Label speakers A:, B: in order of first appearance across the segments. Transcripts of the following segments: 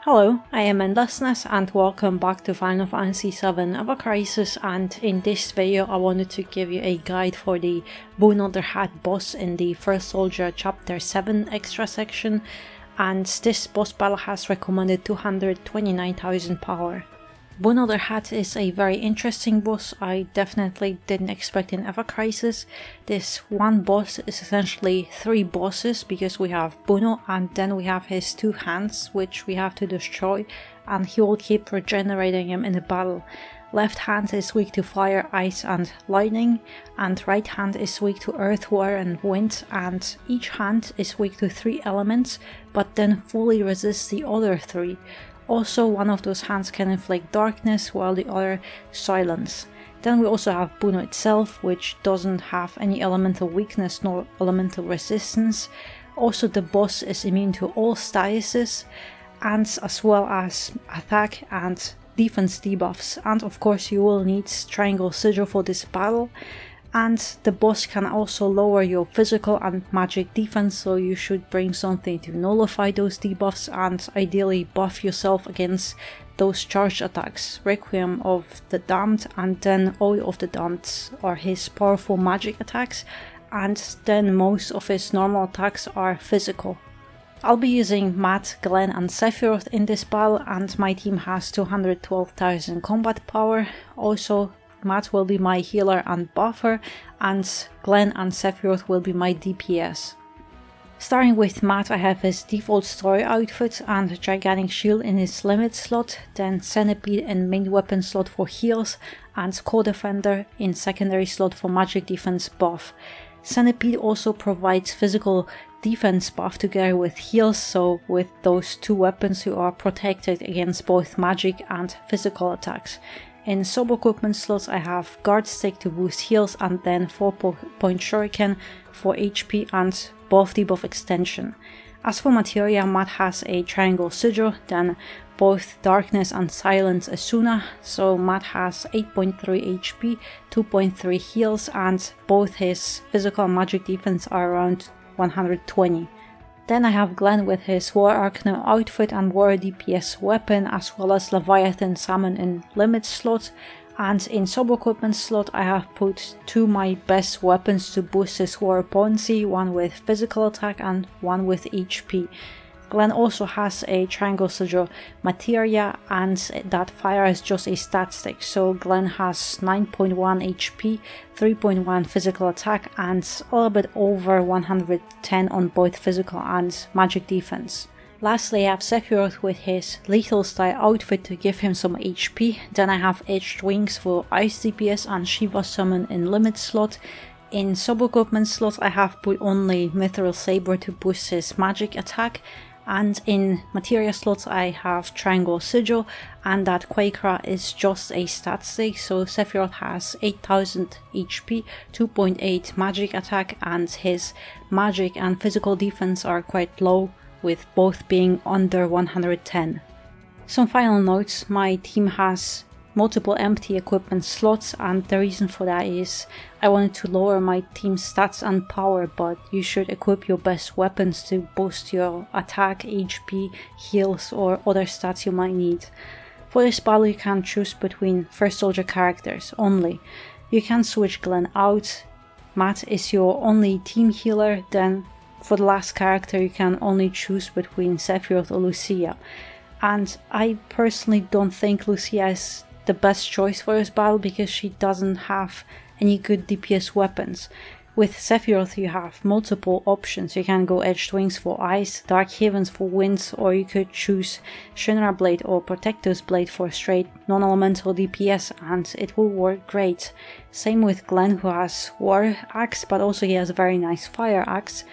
A: Hello, I am Endlessness and welcome back to Final Fantasy VII Ever Crisis, and in this video I wanted to give you a guide for the Buno D'rhad boss in the First Soldier Chapter 7 extra section, and this boss battle has recommended 229,000 power. Buno D'rhad is a very interesting boss. I definitely didn't expect in Ever Crisis. This one boss is essentially three bosses, because we have Buno and then we have his two hands which we have to destroy, and he will keep regenerating him in the battle. Left hand is weak to fire, ice and lightning, and right hand is weak to earth, water and wind, and each hand is weak to three elements but then fully resists the other three. Also, one of those hands can inflict darkness while the other silence. Then we also have Buno itself, which doesn't have any elemental weakness nor elemental resistance. Also, the boss is immune to all statuses, and as well as attack and defense debuffs. And of course you will need Triangle Sigil for this battle. And the boss can also lower your physical and magic defense, so you should bring something to nullify those debuffs and ideally buff yourself against those charged attacks. Requiem of the Damned and then Oil of the Damned are his powerful magic attacks, and then most of his normal attacks are physical. I'll be using Matt, Glenn and Sephiroth in this battle, and my team has 212,000 combat power. Also, Matt will be my healer and buffer, and Glenn and Sephiroth will be my DPS. Starting with Matt, I have his default story outfit and gigantic shield in his limit slot, then centipede in main weapon slot for heals, and co-defender in secondary slot for magic defense buff. Centipede also provides physical defense buff together with heals, so with those two weapons you are protected against both magic and physical attacks. In sub-equipment slots I have guard stick to boost heals, and then 4-point shuriken for HP and buff debuff extension. As for materia, Matt has a triangle sigil, then both darkness and silence Asuna, so Matt has 8.3 HP, 2.3 heals, and both his physical and magic defense are around 120. Then I have Glenn with his War Arcanum outfit and War DPS weapon, as well as Leviathan Salmon in limit slot, and in sub-equipment slot I have put two my best weapons to boost his war potency, one with physical attack and one with HP. Glenn also has a Triangle Sigil materia, and that fires just a stat stick, so Glenn has 9.1 HP, 3.1 physical attack and a little bit over 110 on both physical and magic defense. Lastly, I have Sephiroth with his lethal style outfit to give him some HP, then I have Edged Wings for ice DPS and Shiva Summon in limit slot. In sub-equipment slot I have put only Mithril Saber to boost his magic attack, and in materia slots I have Triangle Sigil, and that Quakera is just a stat stick, so Sephiroth has 8000 HP, 2.8 magic attack, and his magic and physical defense are quite low, with both being under 110. Some final notes: my team has multiple empty equipment slots, and the reason for that is I wanted to lower my team's stats and power, but you should equip your best weapons to boost your attack, HP, heals or other stats you might need. For this battle you can choose between First Soldier characters only. You can switch Glenn out, Matt is your only team healer, then for the last character you can only choose between Sephiroth or Lucia. And I personally don't think Lucia is the best choice for this battle, because she doesn't have any good DPS weapons. With Sephiroth you have multiple options. You can go Edged Wings for ice, Dark Havens for winds, or you could choose Shinra Blade or Protector's Blade for straight non-elemental DPS, and it will work great. Same with Glenn, who has War Axe, but also he has a very nice Fire Axe,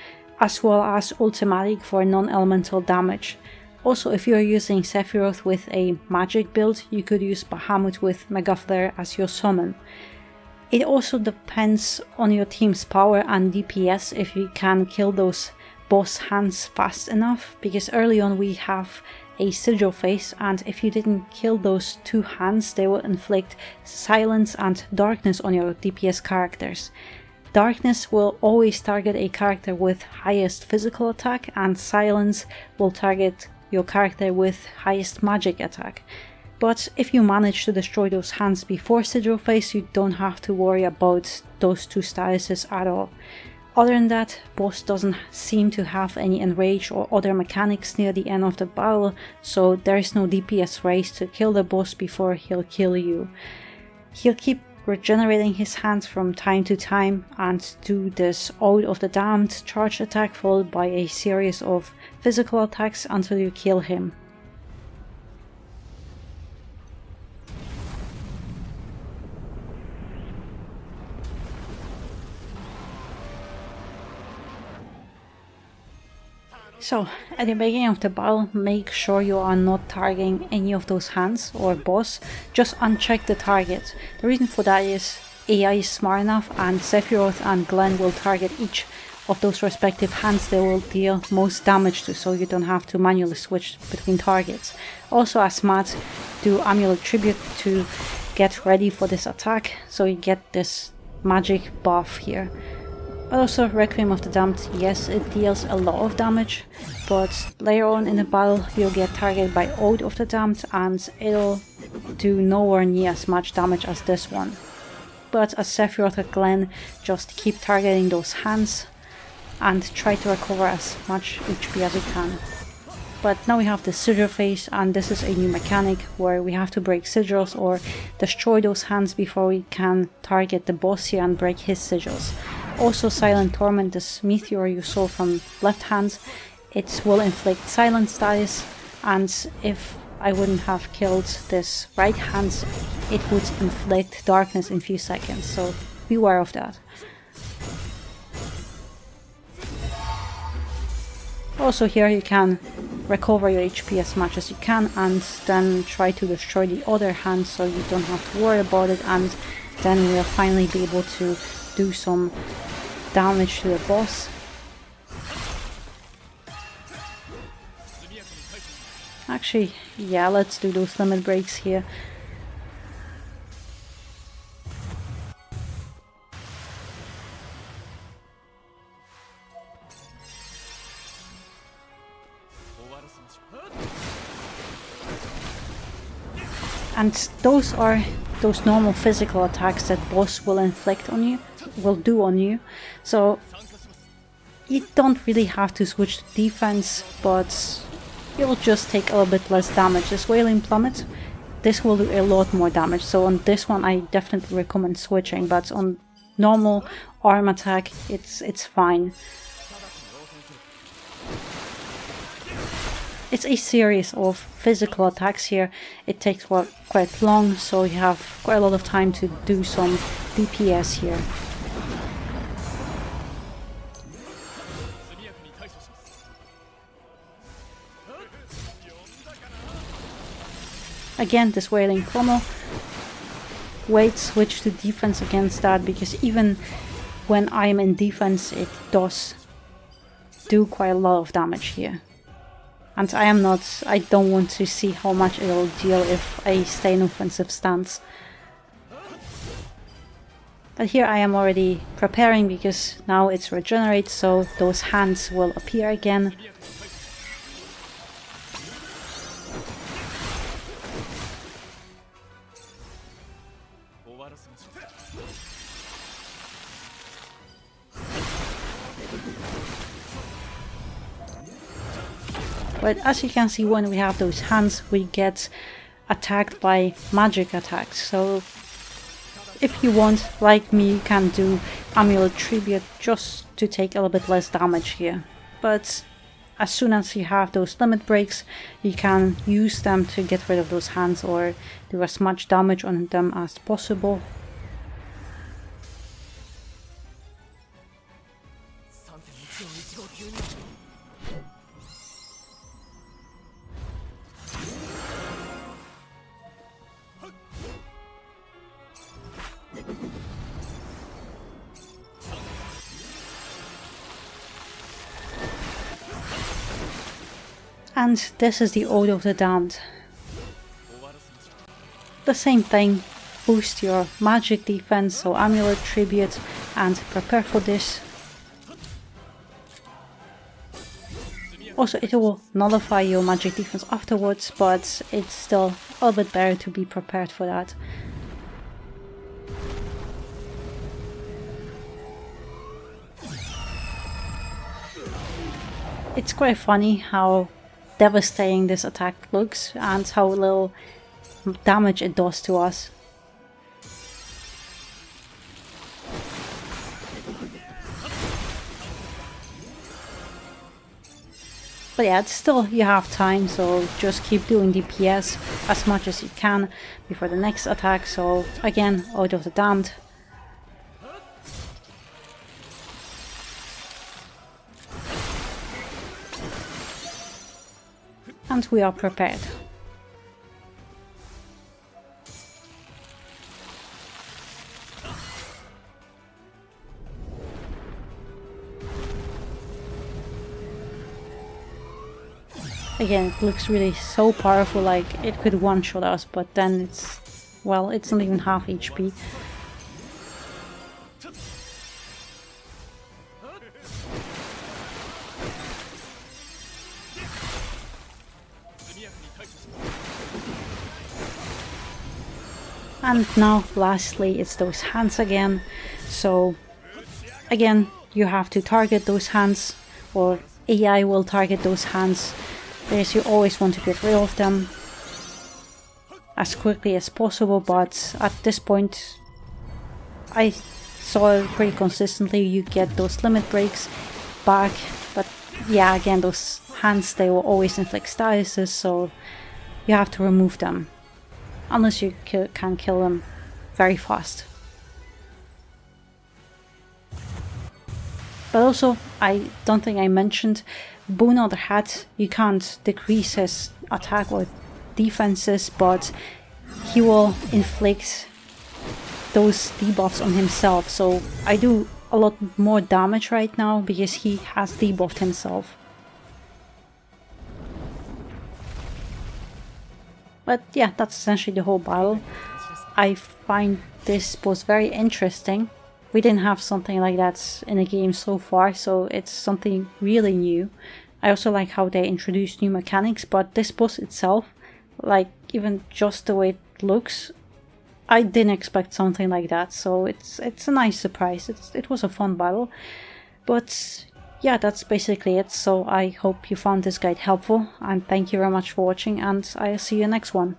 A: as well as Ultimatic for non-elemental damage. Also, if you are using Sephiroth with a magic build, you could use Bahamut with Mega Flare as your summon. It also depends on your team's power and DPS if you can kill those boss hands fast enough, because early on we have a sigil phase, and if you didn't kill those two hands they will inflict silence and darkness on your DPS characters. Darkness will always target a character with highest physical attack, and silence will target your character with highest magic attack. But if you manage to destroy those hands before Sigil phase, you don't have to worry about those two statuses at all. Other than that, boss doesn't seem to have any enrage or other mechanics near the end of the battle, so there is no DPS race to kill the boss before he'll kill you. He'll keep regenerating his hands from time to time and do this Oath of the Damned charge attack followed by a series of physical attacks until you kill him. So, at the beginning of the battle, make sure you are not targeting any of those hands or boss, just uncheck the target. The reason for that is AI is smart enough and Sephiroth and Glenn will target each of those respective hands they will deal most damage to, so you don't have to manually switch between targets. Also, as Matt, do Amulet Tribute to get ready for this attack, so you get this magic buff here. But also Requiem of the Damned, yes, it deals a lot of damage, but later on in the battle you'll get targeted by Oath of the Damned and it'll do nowhere near as much damage as this one. But as Sephiroth and Glenn, just keep targeting those hands and try to recover as much HP as you can. But now we have the Sigil phase, and this is a new mechanic where we have to break sigils or destroy those hands before we can target the boss here and break his sigils. Also, Silent Torment, this meteor you saw from left hand, it will inflict silent status, and if I wouldn't have killed this right hand, it would inflict darkness in few seconds, so beware of that. Also here you can recover your HP as much as you can and then try to destroy the other hand so you don't have to worry about it, and then we'll finally be able to do some damage to the boss. Actually, yeah, let's do those limit breaks here. And those are those normal physical attacks that boss will inflict on you, will do on you. So you don't really have to switch to defense, but you'll just take a little bit less damage. This Wailing Plummet, this will do a lot more damage. So on this one I definitely recommend switching, but on normal arm attack it's fine. It's a series of physical attacks here. It takes quite long, so you have quite a lot of time to do some DPS here. Again, this Wailing Pommel. Wait, switch to defense against that, because even when I'm in defense it does do quite a lot of damage here. And I don't want to see how much it'll deal if I stay in offensive stance. But here I am already preparing, because now it's regenerate, so those hands will appear again. But as you can see, when we have those hands, we get attacked by magic attacks. So if you want, like me, you can do Amulet Tribute just to take a little bit less damage here. But as soon as you have those limit breaks, you can use them to get rid of those hands or do as much damage on them as possible. And this is the Oath of the Damned. The same thing, boost your magic defense, so Amulet Tribute, and prepare for this. Also, it will nullify your magic defense afterwards, but it's still a little bit better to be prepared for that. It's quite funny how devastating this attack looks and how little damage it does to us. But yeah, it's still, you have time, so just keep doing DPS as much as you can before the next attack. So again, Out of the Damned. And we are prepared. Again, it looks really so powerful, like it could one-shot us, but then it's, well, it's not even half HP. And now, lastly, it's those hands again. So, again, you have to target those hands, or AI will target those hands. Because you always want to get rid of them as quickly as possible, but at this point I saw pretty consistently you get those limit breaks back, but yeah, again, those hands, they will always inflict statuses, so you have to remove them unless you can kill them very fast. But also, I don't think I mentioned, Buno D'rhad, you can't decrease his attack or defenses, but he will inflict those debuffs on himself. So I do a lot more damage right now because he has debuffed himself. But yeah, that's essentially the whole battle. I find this was very interesting. We didn't have something like that in the game so far, so it's something really new. I also like how they introduced new mechanics, but this boss itself, like even just the way it looks, I didn't expect something like that, so it's a nice surprise. It was a fun battle. But yeah, that's basically it, so I hope you found this guide helpful, and thank you very much for watching, and I'll see you next one.